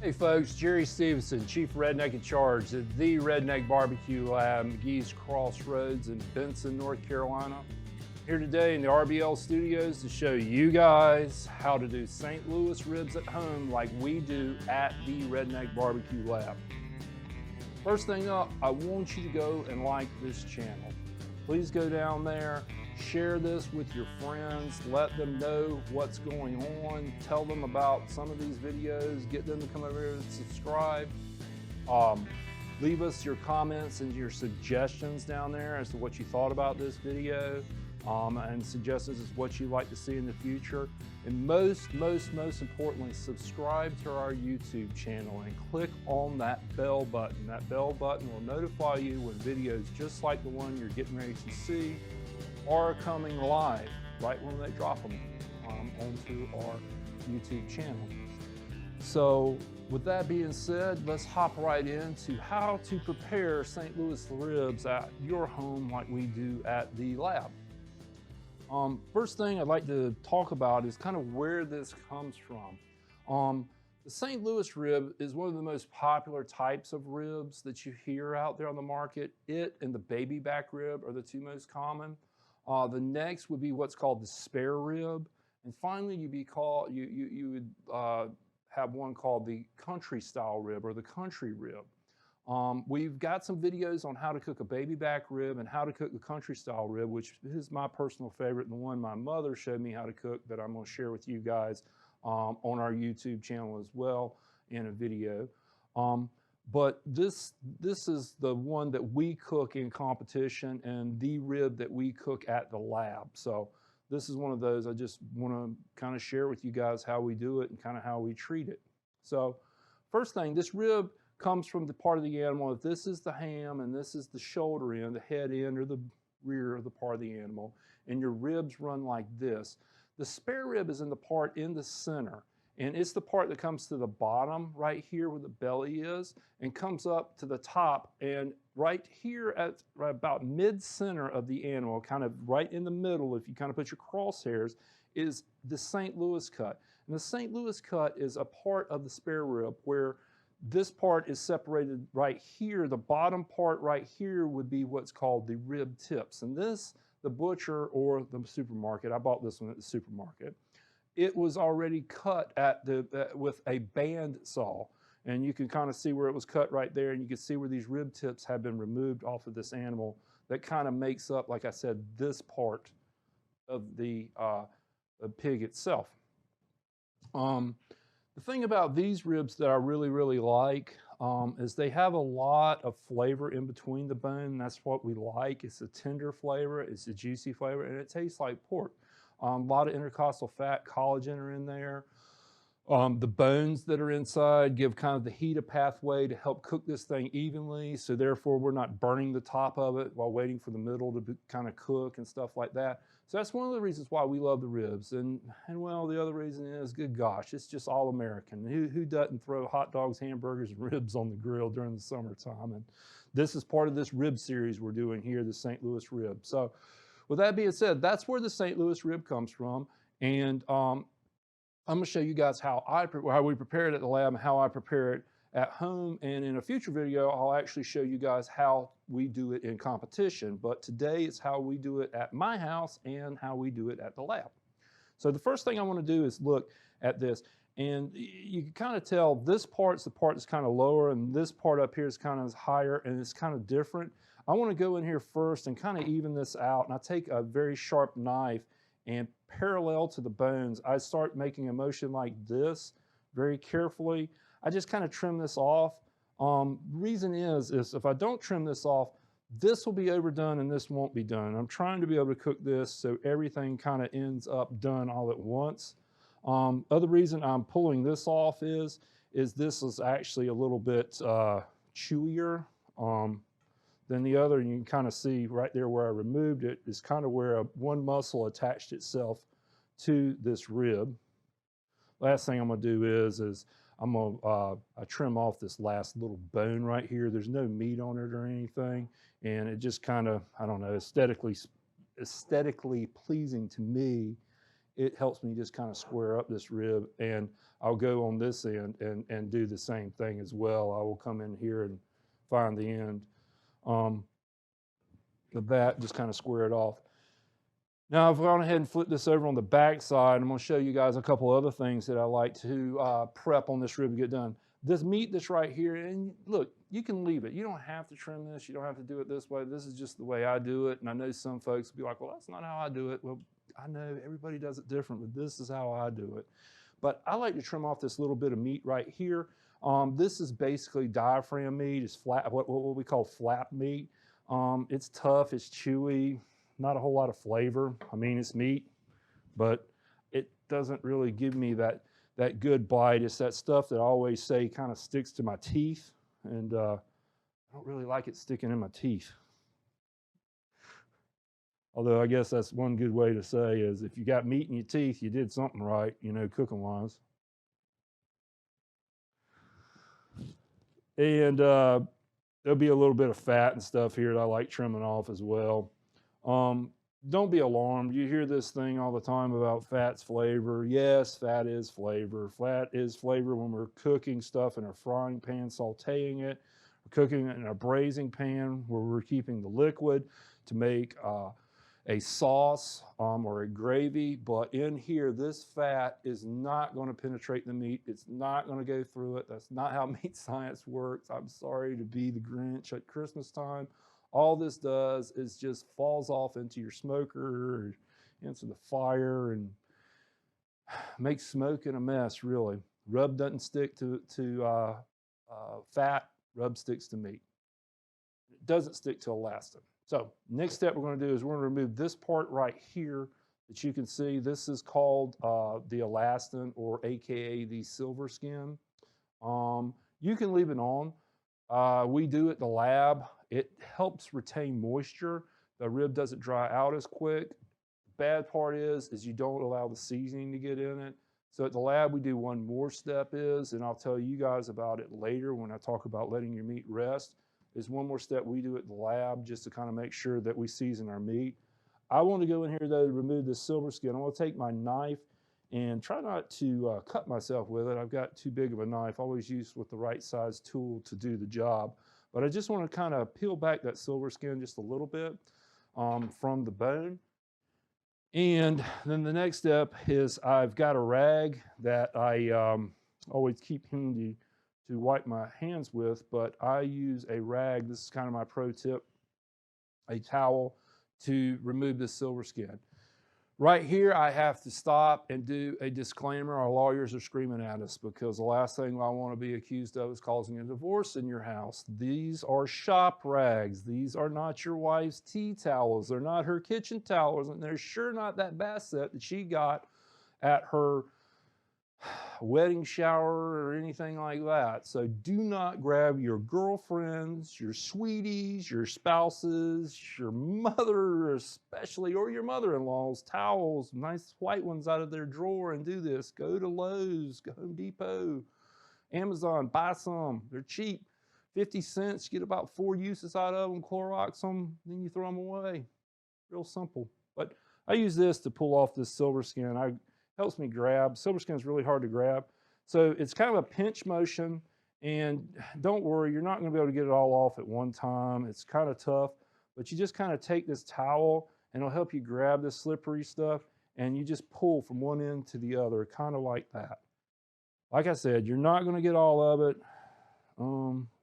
Hey folks, Jerry Stevenson, Chief Redneck in Charge at the Redneck BBQ Lab, McGee's Crossroads in Benson, North Carolina. Here today in the RBL studios to show you guys how to do St. Louis ribs at home like we do at the Redneck BBQ Lab. First thing up, I want you to go and like this channel. Please go down there, share this with your friends, let them know what's going on, tell them about some of these videos, get them to come over here and subscribe. Leave us your comments and your suggestions down there as to what you thought about this video, and suggestions as what you'd like to see in the future. And most importantly, subscribe to our YouTube channel and click on that bell button. That bell button will notify you when videos just like the one you're getting ready to see are coming live right when they drop them onto our YouTube channel. So with that being said, let's hop right into how to prepare St. Louis ribs at your home like we do at the lab. First thing I'd like to talk about is kind of where this comes from. The St. Louis rib is one of the most popular types of ribs that you hear out there on the market. It and the baby back rib are the two most common. The next would be what's called the spare rib. And finally, you would have one called the country style rib or the country rib. We've got some videos on how to cook a baby back rib and how to cook the country style rib, which is my personal favorite and the one my mother showed me how to cook that I'm going to share with you guys on our YouTube channel as well in a video. But this is the one that we cook in competition and the rib that we cook at the lab. So this is one of those I just want to kind of share with you guys how we do it and kind of how we treat it. So first thing, this rib comes from the part of the animal. If this is the ham and this is the shoulder end, the head end or the rear of the part of the animal, and your ribs run like this. The spare rib is in the part in the center, and it's the part that comes to the bottom right here where the belly is and comes up to the top, and right here at right about mid-center of the animal, kind of right in the middle, if you kind of put your crosshairs, is the St. Louis cut. And the St. Louis cut is a part of the spare rib where this part is separated right here. The bottom part right here would be what's called the rib tips. And this, the butcher or the supermarket, I bought this one at the supermarket, it was already cut with a band saw. And you can kind of see where it was cut right there, and you can see where these rib tips have been removed off of this animal. That kind of makes up, like I said, this part of the pig itself. The thing about these ribs that I really like is they have a lot of flavor in between the bone. That's what we like. It's a tender flavor, it's a juicy flavor, and it tastes like pork. A lot of intercostal fat, collagen are in there. The bones that are inside give kind of the heat a pathway to help cook this thing evenly, so therefore we're not burning the top of it while waiting for the middle to kind of cook and stuff like that. So that's one of the reasons why we love the ribs. And well, the other reason is, good gosh, it's just all American. Who doesn't throw hot dogs, hamburgers, and ribs on the grill during the summertime? And this is part of this rib series we're doing here, the St. Louis rib. So with that being said, that's where the St. Louis rib comes from. And I'm going to show you guys how we prepare it at the lab and how I prepare it at home. And in a future video, I'll actually show you guys how we do it in competition. But today it's how we do it at my house and how we do it at the lab. So the first thing I want to do is look at this. And you can kind of tell this part's the part that's kind of lower, and this part up here is kind of higher, and it's kind of different. I want to go in here first and kind of even this out. And I take a very sharp knife, and parallel to the bones, I start making a motion like this very carefully. I just kind of trim this off. Reason is if I don't trim this off, this will be overdone and this won't be done. I'm trying to be able to cook this so everything kind of ends up done all at once. Other reason I'm pulling this off is this is actually a little bit chewier than the other. And you can kind of see right there where I removed it is kind of where one muscle attached itself to this rib. Last thing I'm going to do is I'm going to trim off this last little bone right here. There's no meat on it or anything, and it just kind of, I don't know, aesthetically pleasing to me it helps me just kind of square up this rib, and I'll go on this end and do the same thing as well. I will come in here and find the end of that, just kind of square it off. Now I've gone ahead and flipped this over on the back side. I'm going to show you guys a couple other things that I like to prep on this rib to get done. This meat that's right here, and look, you can leave it. You don't have to trim this. You don't have to do it this way. This is just the way I do it. And I know some folks will be like, well, that's not how I do it. Well, I know everybody does it different, but this is how I do it. But I like to trim off this little bit of meat right here. This is basically diaphragm meat. It's flat, what we call flap meat. It's tough, it's chewy, not a whole lot of flavor. I mean, it's meat, but it doesn't really give me that good bite. It's that stuff that I always say kind of sticks to my teeth, and I don't really like it sticking in my teeth. Although I guess that's one good way to say is if you got meat in your teeth, you did something right, you know, cooking wise. And there'll be a little bit of fat and stuff here that I like trimming off as well. Don't be alarmed. You hear this thing all the time about fat's flavor. Yes, fat is flavor. Fat is flavor when we're cooking stuff in a frying pan, sauteing it. We're cooking it in a braising pan where we're keeping the liquid to make a sauce or a gravy. But in here, this fat is not going to penetrate the meat. It's not going to go through it. That's not how meat science works. I'm sorry to be the Grinch at Christmas time. All this does is just falls off into your smoker or into the fire and makes smoke and a mess, really. Rub doesn't stick to fat, rub sticks to meat. It doesn't stick to elastin. So next step we're going to do is we're going to remove this part right here that you can see. This is called the elastin, or AKA the silver skin. You can leave it on. We do it at the lab. It helps retain moisture. The rib doesn't dry out as quick. The bad part is you don't allow the seasoning to get in it. So at the lab, we do one more step and I'll tell you guys about it later when I talk about letting your meat rest. There's one more step we do at the lab just to kind of make sure that we season our meat. I want to go in here though to remove this silver skin. I'm going to take my knife and try not to cut myself with it. I've got too big of a knife, always used with the right size tool to do the job. But I just want to kind of peel back that silver skin just a little bit from the bone. And then the next step is I've got a rag that I always keep handy to wipe my hands with, but I use a rag. This is kind of my pro tip, a towel to remove this silver skin. Right here, I have to stop and do a disclaimer. Our lawyers are screaming at us because the last thing I want to be accused of is causing a divorce in your house. These are shop rags. These are not your wife's tea towels. They're not her kitchen towels, and they're sure not that bath set that she got at her wedding shower or anything like that. So do not grab your girlfriends, your sweeties, your spouses, your mother especially, or your mother-in-law's towels, nice white ones out of their drawer, and do this. Go to Lowe's, go Home Depot, Amazon, buy some. They're cheap. 50 cents, you get about 4 uses out of them, Clorox them, then you throw them away. Real simple. But I use this to pull off this silver skin. Helps me grab. Silver skin is really hard to grab. So it's kind of a pinch motion, and don't worry, you're not going to be able to get it all off at one time. It's kind of tough, but you just kind of take this towel and it'll help you grab this slippery stuff, and you just pull from one end to the other, kind of like that. Like I said, you're not going to get all of it.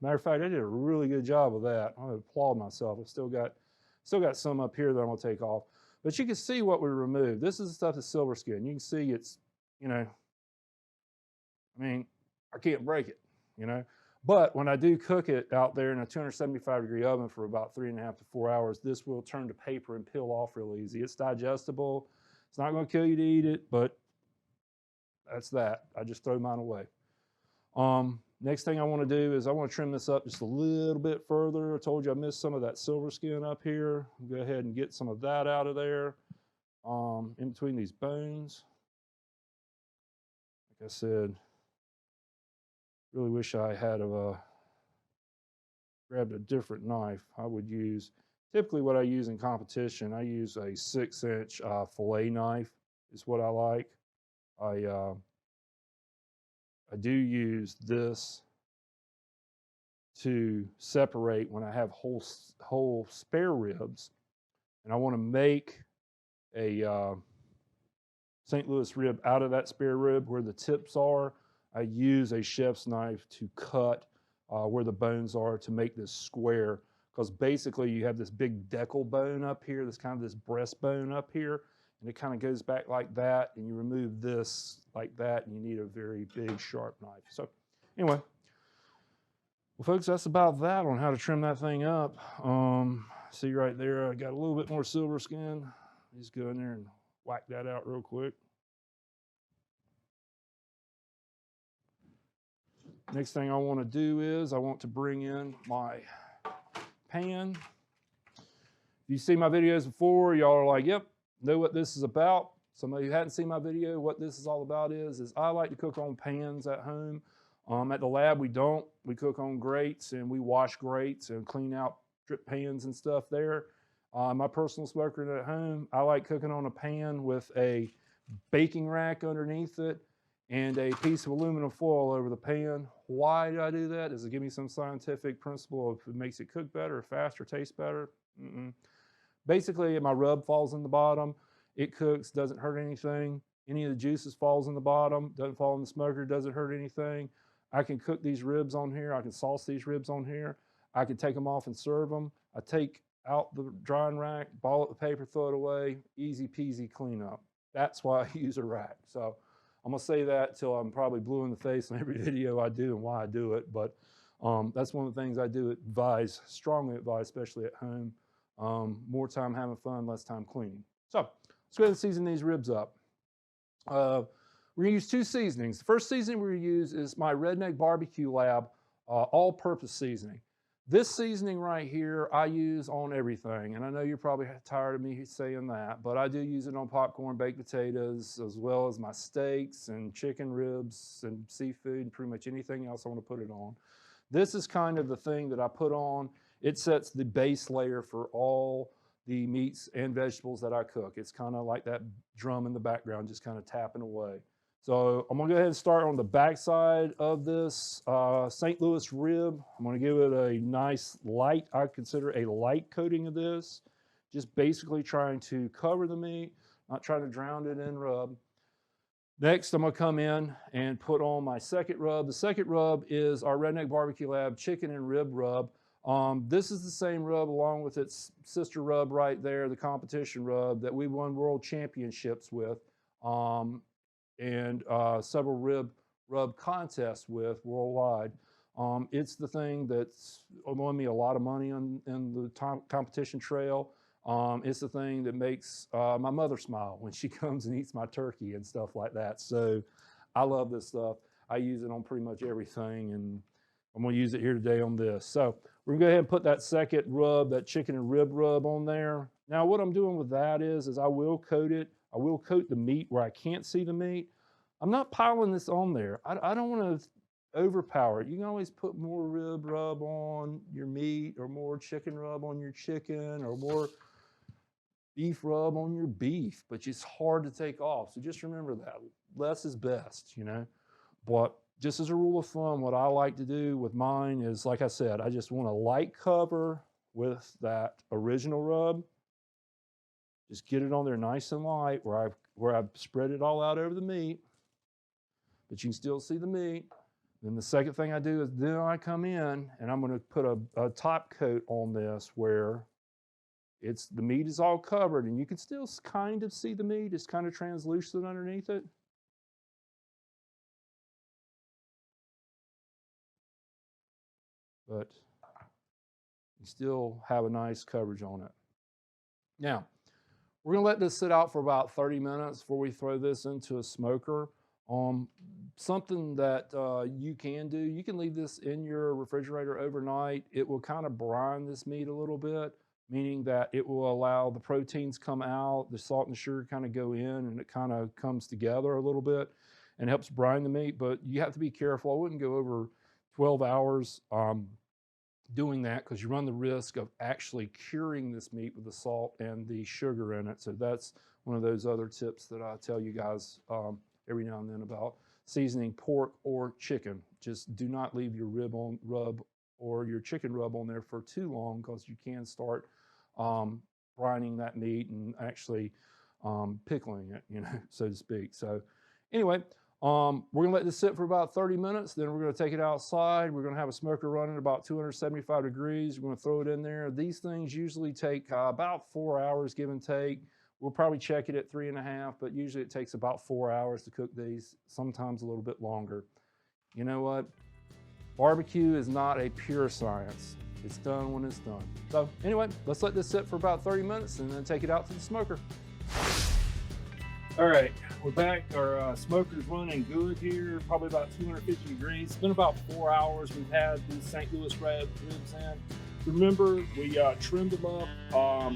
Matter of fact, I did a really good job of that. I applaud myself. I've still got some up here that I'm going to take off. But you can see what we removed. This is the stuff that's silver skin. You can see it's, I mean, I can't break it, But when I do cook it out there in a 275-degree oven for about 3.5 to 4 hours, this will turn to paper and peel off real easy. It's digestible. It's not going to kill you to eat it, but that's that. I just throw mine away. Next thing I want to do is I want to trim this up just a little bit further. I told you I missed some of that silver skin up here. I'll go ahead and get some of that out of there in between these bones. Like I said, really wish I had grabbed a different knife. I would use, typically what I use in competition, I use a 6-inch fillet knife. is what I like. I do use this to separate when I have whole spare ribs, and I want to make a St. Louis rib out of that spare rib where the tips are. I use a chef's knife to cut where the bones are to make this square, because basically you have this big decal bone up here, this kind of this breastbone up here, and it kind of goes back like that, and you remove this like that, and you need a very big sharp knife. So anyway, well folks, that's about that on how to trim that thing up. See right there, I got a little bit more silver skin. Just go in there and whack that out real quick. Next thing I want to do is I want to bring in my pan. If you see my videos before, y'all are like, yep, know what this is about. Somebody who hadn't seen my video, what this is all about is I like to cook on pans at home. At the lab, we don't. We cook on grates, and we wash grates and clean out drip pans and stuff there. My personal smoker at home, I like cooking on a pan with a baking rack underneath it and a piece of aluminum foil over the pan. Why do I do that? Does it give me some scientific principle of it makes it cook better, faster, taste better? Basically, my rub falls in the bottom. It cooks, doesn't hurt anything. Any of the juices falls in the bottom, doesn't fall in the smoker, doesn't hurt anything. I can cook these ribs on here. I can sauce these ribs on here. I can take them off and serve them. I take out the drying rack, ball up the paper, throw it away, easy peasy cleanup. That's why I use a rack. So I'm gonna say that till I'm probably blue in the face in every video I do and why I do it. But that's one of the things I do strongly advise, especially at home. More time having fun, less time cleaning. So let's go ahead and season these ribs up. We're gonna use two seasonings. The first seasoning we're gonna use is my Redneck BBQ Lab all-purpose seasoning. This seasoning right here, I use on everything. And I know you're probably tired of me saying that, but I do use it on popcorn, baked potatoes, as well as my steaks and chicken ribs and seafood and pretty much anything else I want to put it on. This is kind of the thing that I put on. It sets the base layer for all the meats and vegetables that I cook. It's kind of like that drum in the background, just kind of tapping away. So I'm gonna go ahead and start on the back side of this St. Louis rib. I'm gonna give it a nice light, I consider a light coating of this. Just basically trying to cover the meat, not trying to drown it in rub. Next, I'm gonna come in and put on my second rub. The second rub is our Redneck BBQ Lab chicken and rib rub. This is the same rub along with its sister rub right there, the competition rub that we won world championships with. And several rub contests with worldwide. It's the thing that's won me a lot of money in the competition trail. It's the thing that makes my mother smile when she comes and eats my turkey and stuff like that. So I love this stuff. I use it on pretty much everything, and I'm gonna use it here today on this. So we're gonna go ahead and put that second rub, that chicken and rib rub on there. Now what I'm doing with that is I will coat it. I will coat the meat where I can't see the meat. I'm not piling this on there. I don't want to overpower it. You can always put more rib rub on your meat, or more chicken rub on your chicken, or more beef rub on your beef, but it's hard to take off. So just remember that. Less is best, you know. But just as a rule of thumb, what I like to do with mine is, like I said, I just want a light cover with that original rub. Just get it on there nice and light where I've spread it all out over the meat, but you can still see the meat. Then the second thing I do is then I come in and I'm gonna put a top coat on this where the meat is all covered and you can still kind of see the meat. It's kind of translucent underneath it. But you still have a nice coverage on it. Now, we're gonna let this sit out for about 30 minutes before we throw this into a smoker. Something that you can do, you can leave this in your refrigerator overnight. It will kind of brine this meat a little bit, meaning that it will allow the proteins come out, the salt and sugar kind of go in, and it kind of comes together a little bit and helps brine the meat. But you have to be careful. I wouldn't go over 12 hours doing that, because you run the risk of actually curing this meat with the salt and the sugar in it. So that's one of those other tips that I tell you guys every now and then about seasoning pork or chicken. Just do not leave your rub or your chicken rub on there for too long, because you can start brining that meat and actually pickling it, so to speak. So anyway, we're gonna let this sit for about 30 minutes. Then we're gonna take it outside. We're gonna have a smoker running about 275 degrees. We're gonna throw it in there. These things usually take about 4 hours, give and take. We'll probably check it at 3.5, but usually it takes about 4 hours to cook these, sometimes a little bit longer. You know what? Barbecue is not a pure science. It's done when it's done. So anyway, let's let this sit for about 30 minutes and then take it out to the smoker. All right, we're back. Our smoker's running good here, probably about 250 degrees. It's been about 4 hours. We've had these St. Louis ribs in. Remember, we trimmed them up,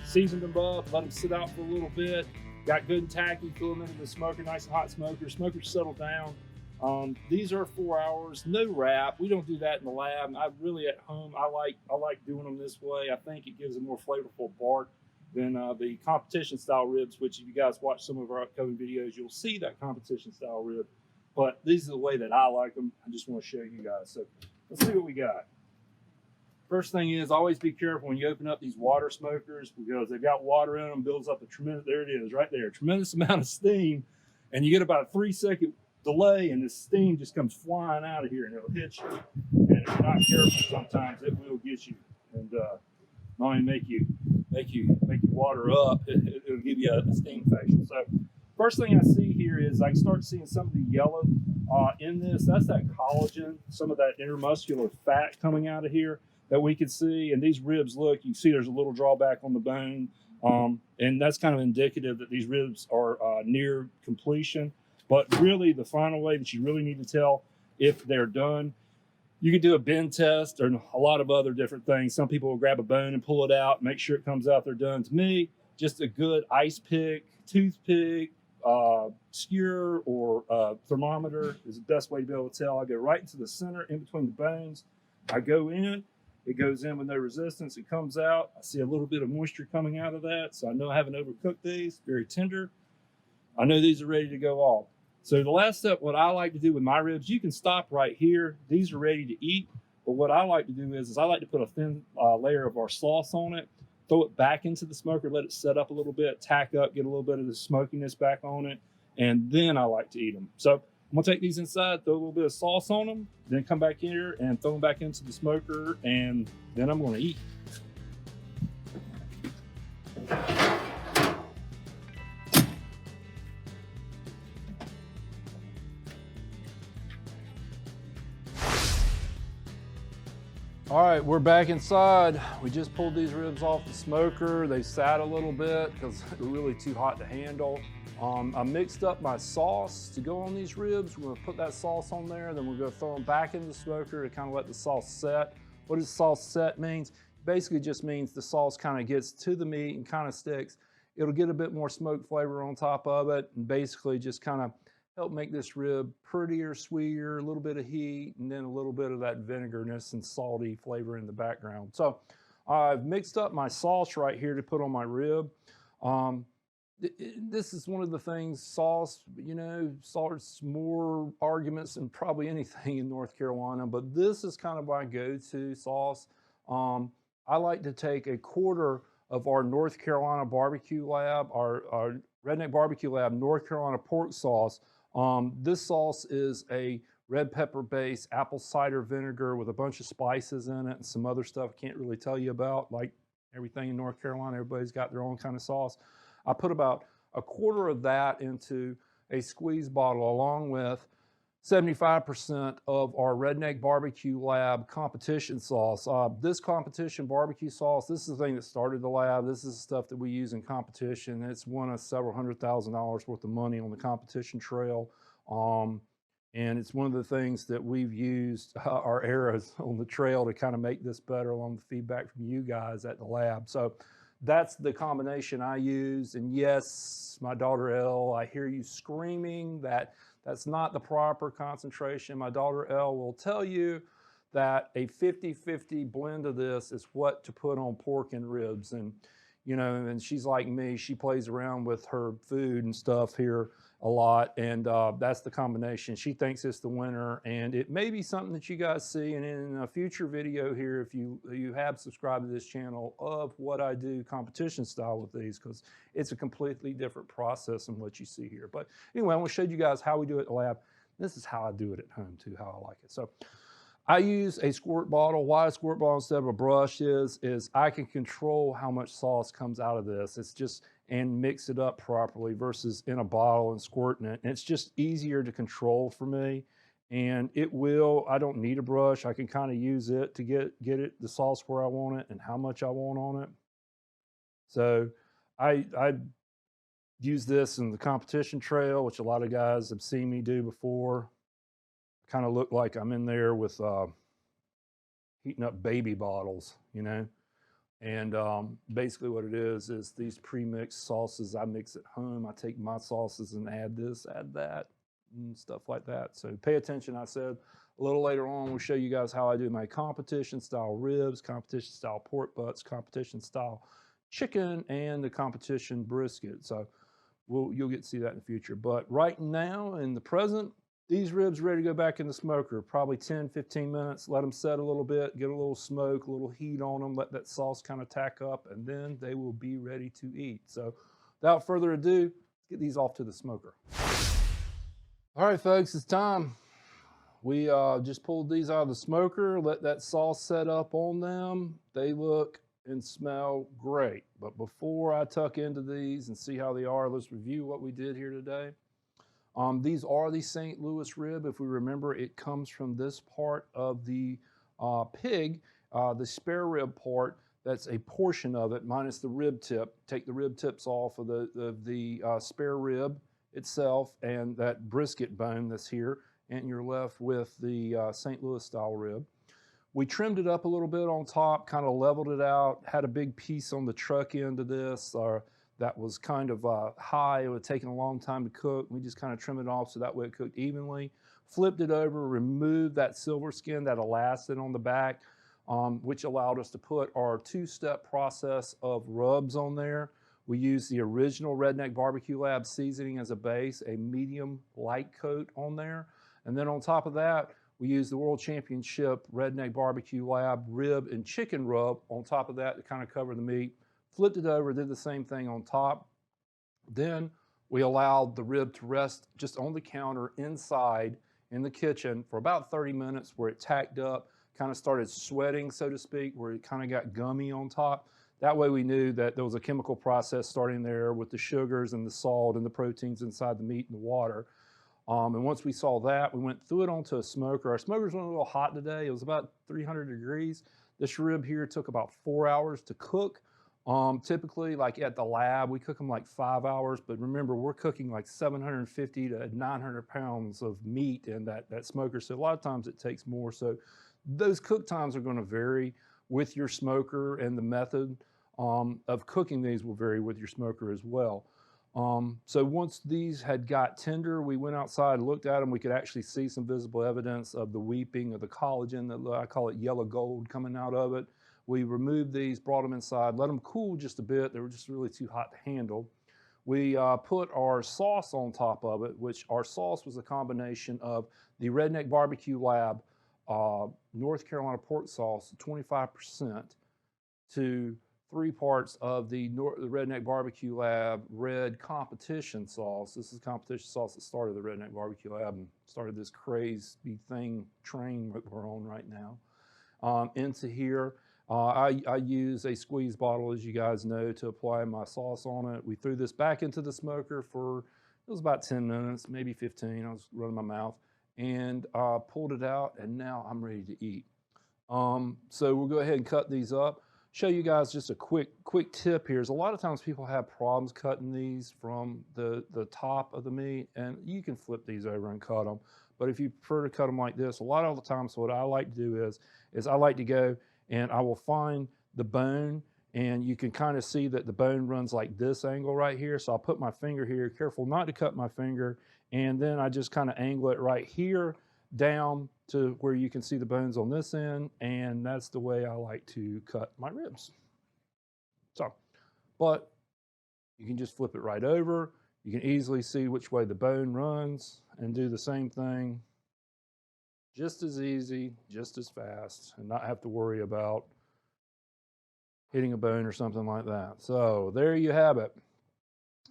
seasoned them up, let them sit out for a little bit, got good and tacky, threw them into the smoker, nice and hot smoker. Smoker settled down. These are 4 hours, no wrap. We don't do that in the lab. I really at home, I like doing them this way. I think it gives a more flavorful bark than the competition style ribs, which if you guys watch some of our upcoming videos, you'll see that competition style rib. But these are the way that I like them. I just want to show you guys. So let's see what we got. First thing is, always be careful when you open up these water smokers, because they've got water in them, builds up a tremendous, there it is, right there, tremendous amount of steam, and you get about a 3-second delay, and this steam just comes flying out of here, and it'll hit you. And if you're not careful, sometimes it will get you, and not only make you water up, it'll give you a steam infection. So first thing I see here is I start seeing some of the yellow in this. That's that collagen, some of that intermuscular fat coming out of here that we can see. And these ribs, look, you can see there's a little drawback on the bone. And that's kind of indicative that these ribs are near completion. But really, the final way that you really need to tell if they're done, you could do a bend test or a lot of other different things. Some people will grab a bone and pull it out, make sure it comes out they're done. To me, just a good ice pick, toothpick, skewer, or thermometer is the best way to be able to tell. I go right into the center, in between the bones. I go in. It goes in with no resistance. It comes out. I see a little bit of moisture coming out of that, so I know I haven't overcooked these. Very tender. I know these are ready to go off. So the last step, what I like to do with my ribs, you can stop right here. These are ready to eat. But what I like to do is I like to put a thin layer of our sauce on it, throw it back into the smoker, let it set up a little bit, tack up, get a little bit of the smokiness back on it, and then I like to eat them. So I'm gonna take these inside, throw a little bit of sauce on them, then come back here and throw them back into the smoker, and then I'm gonna eat. All right, we're back inside. We just pulled these ribs off the smoker. They sat a little bit because they're really too hot to handle. I mixed up my sauce to go on these ribs. We're gonna put that sauce on there, then we're gonna throw them back in the smoker to kind of let the sauce set. What does sauce set means? Basically just means the sauce kind of gets to the meat and kind of sticks. It'll get a bit more smoke flavor on top of it, and basically just kind of help make this rib prettier, sweeter, a little bit of heat, and then a little bit of that vinegarness and salty flavor in the background. So I've mixed up my sauce right here to put on my rib. This is one of the things, sauce, starts more arguments than probably anything in North Carolina, but this is kind of my go-to sauce. I like to take a quarter of our North Carolina BBQ Lab, our Redneck BBQ Lab North Carolina pork sauce. This sauce is a red pepper based apple cider vinegar with a bunch of spices in it and some other stuff I can't really tell you about, like everything in North Carolina. Everybody's got their own kind of sauce. I put about a quarter of that into a squeeze bottle along with 75% of our Redneck BBQ Lab competition sauce. This competition barbecue sauce, this is the thing that started the lab. This is the stuff that we use in competition. It's won us several $100,000 worth of money on the competition trail. And it's one of the things that we've used our arrows on the trail to kind of make this better along the feedback from you guys at the lab. So that's the combination I use. And yes, my daughter Elle, I hear you screaming that that's not the proper concentration. My daughter Elle will tell you that a 50-50 blend of this is what to put on pork and ribs. And you know, and she's like me, she plays around with her food and stuff here a lot, and that's the combination. She thinks it's the winner, and it may be something that you guys see. And in a future video here, if you have subscribed to this channel, of what I do competition style with these, because it's a completely different process than what you see here. But anyway, I want to show you guys how we do it at the lab. This is how I do it at home too, how I like it. So I use a squirt bottle. Why a squirt bottle instead of a brush is I can control how much sauce comes out of this. It's just, and mix it up properly versus in a bottle and squirting it. And it's just easier to control for me. And it will, I don't need a brush. I can kind of use it to get it, the sauce where I want it and how much I want on it. So I use this in the competition trail, which a lot of guys have seen me do before. Kind of look like I'm in there with heating up baby bottles, you know. And basically what it is these pre-mixed sauces I mix at home. I take my sauces and add this, add that, and stuff like that. So pay attention. I said a little later on, we'll show you guys how I do my competition style ribs, competition style pork butts, competition style chicken, and the competition brisket. So you'll get to see that in the future. But right now, in the present, these ribs ready to go back in the smoker, probably 10, 15 minutes, let them set a little bit, get a little smoke, a little heat on them, let that sauce kind of tack up, and then they will be ready to eat. So without further ado, let's get these off to the smoker. All right, folks, it's time. We just pulled these out of the smoker, let that sauce set up on them. They look and smell great. But before I tuck into these and see how they are, let's review what we did here today. These are the St. Louis rib. If we remember, it comes from this part of the pig, the spare rib part. That's a portion of it, minus the rib tip. Take the rib tips off of the spare rib itself and that brisket bone that's here, and you're left with the St. Louis style rib. We trimmed it up a little bit on top, kind of leveled it out, had a big piece on the truck end of this, that was kind of high. It would have taken a long time to cook. We just kind of trimmed it off so that way it cooked evenly. Flipped it over, removed that silver skin, that elastin on the back, which allowed us to put our two-step process of rubs on there. We used the original Redneck BBQ Lab seasoning as a base, a medium light coat on there. And then on top of that, we used the World Championship Redneck BBQ Lab rib and chicken rub on top of that to kind of cover the meat. Flipped it over, did the same thing on top. Then we allowed the rib to rest just on the counter inside in the kitchen for about 30 minutes, where it tacked up, kind of started sweating, so to speak, where it kind of got gummy on top. That way we knew that there was a chemical process starting there with the sugars and the salt and the proteins inside the meat and the water. And once we saw that, we went through it onto a smoker. Our smokers went a little hot today. It was about 300 degrees. This rib here took about 4 hours to cook. Typically, like at the lab, we cook them like 5 hours, but remember, we're cooking like 750 to 900 pounds of meat in that smoker, so a lot of times it takes more. So those cook times are going to vary with your smoker, and the method of cooking these will vary with your smoker as well. So once these had got tender, we went outside and looked at them. We could actually see some visible evidence of the weeping of the collagen, that I call it yellow gold, coming out of it. We removed these, brought them inside, let them cool just a bit. They were just really too hot to handle. We put our sauce on top of it, which our sauce was a combination of the Redneck BBQ Lab North Carolina pork sauce, 25%, to 3 parts of the Redneck BBQ Lab red competition sauce. This is competition sauce that started the Redneck BBQ Lab and started this crazy train that we're on right now. Into here, I use a squeeze bottle, as you guys know, to apply my sauce on it. We threw this back into the smoker for, it was about 10 minutes, maybe 15. I was running my mouth, and pulled it out, and now I'm ready to eat. So we'll go ahead and cut these up. Show you guys just a quick tip here. Is a lot of times people have problems cutting these from the top of the meat, and you can flip these over and cut them. But if you prefer to cut them like this, a lot of the times what I like to do is I like to go and I will find the bone, and you can kind of see that the bone runs like this angle right here. So I'll put my finger here, careful not to cut my finger, and then I just kind of angle it right here down to where you can see the bones on this end, and that's the way I like to cut my ribs. So but you can just flip it right over. You can easily see which way the bone runs and do the same thing just as easy, just as fast, and not have to worry about hitting a bone or something like that. So there you have it.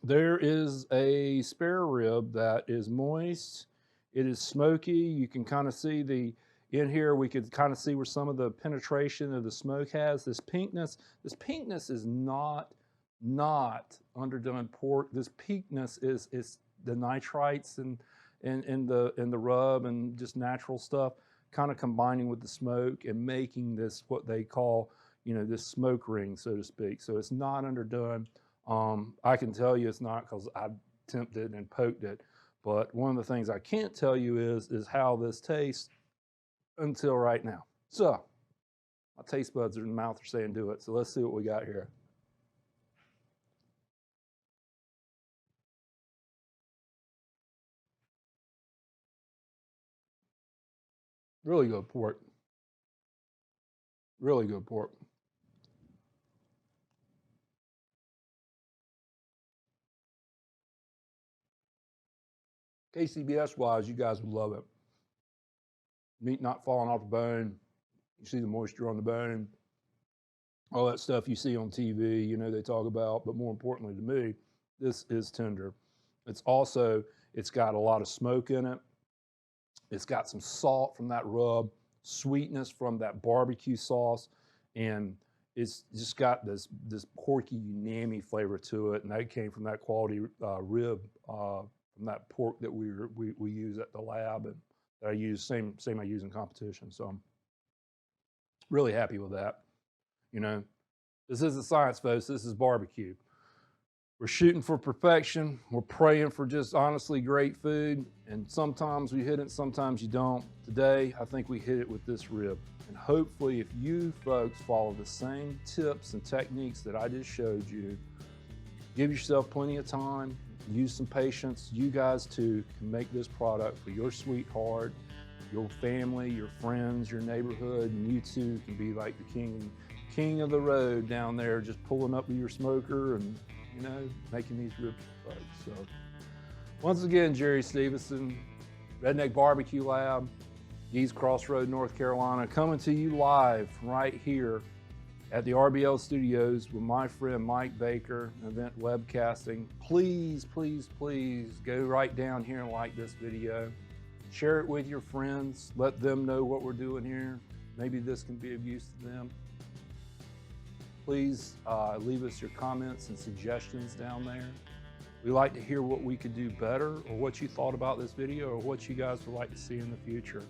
There is a spare rib that is moist. It is smoky. You can kind of see in here, we could kind of see where some of the penetration of the smoke has. This pinkness is not underdone pork. This pinkness is the nitrites and the rub and just natural stuff kind of combining with the smoke and making this what they call, this smoke ring, so to speak. So it's not underdone. I can tell you it's not because I've tempted and poked it. But one of the things I can't tell you is how this tastes until right now. So my taste buds in the mouth are saying do it. So let's see what we got here. Really good pork. Really good pork. KCBS wise, you guys would love it. Meat not falling off the bone. You see the moisture on the bone. All that stuff you see on TV, they talk about. But more importantly to me, this is tender. It's got a lot of smoke in it. It's got some salt from that rub, sweetness from that barbecue sauce, and it's just got this porky, umami flavor to it. And that came from that quality rib from that pork that we use at the lab, and that I use same I use in competition. So I'm really happy with that. This isn't science, folks. This is barbecue. We're shooting for perfection. We're praying for just honestly great food. And sometimes we hit it, sometimes you don't. Today, I think we hit it with this rib. And hopefully, if you folks follow the same tips and techniques that I just showed you, give yourself plenty of time, use some patience. You guys too can make this product for your sweetheart, your family, your friends, your neighborhood, and you too can be like the king of the road down there, just pulling up with your smoker and making these ribs, folks. So once again, Jerry Stevenson, Redneck BBQ Lab, Gee's Crossroad, North Carolina, coming to you live right here at the RBL Studios with my friend Mike Baker, Event Webcasting. Please, please, please go right down here and like this video. Share it with your friends. Let them know what we're doing here. Maybe this can be of use to them. Please leave us your comments and suggestions down there. We like to hear what we could do better, or what you thought about this video, or what you guys would like to see in the future.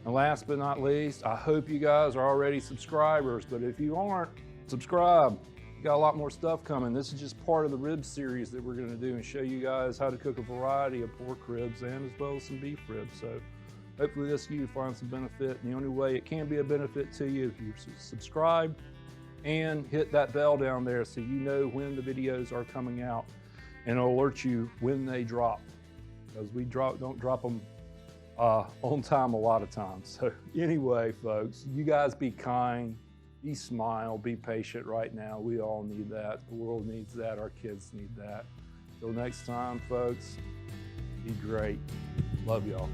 And last but not least, I hope you guys are already subscribers, but if you aren't, subscribe. We got a lot more stuff coming. This is just part of the rib series that we're going to do and show you guys how to cook a variety of pork ribs and as well as some beef ribs. So hopefully this you find some benefit. And the only way it can be a benefit to you if you subscribe and hit that bell down there so you know when the videos are coming out, and it'll alert you when they drop, because we don't drop them on time a lot of times. So anyway, folks, you guys be kind, be smile, be patient right now. We all need that. The world needs that. Our kids need that. Till next time, folks, be great. Love y'all.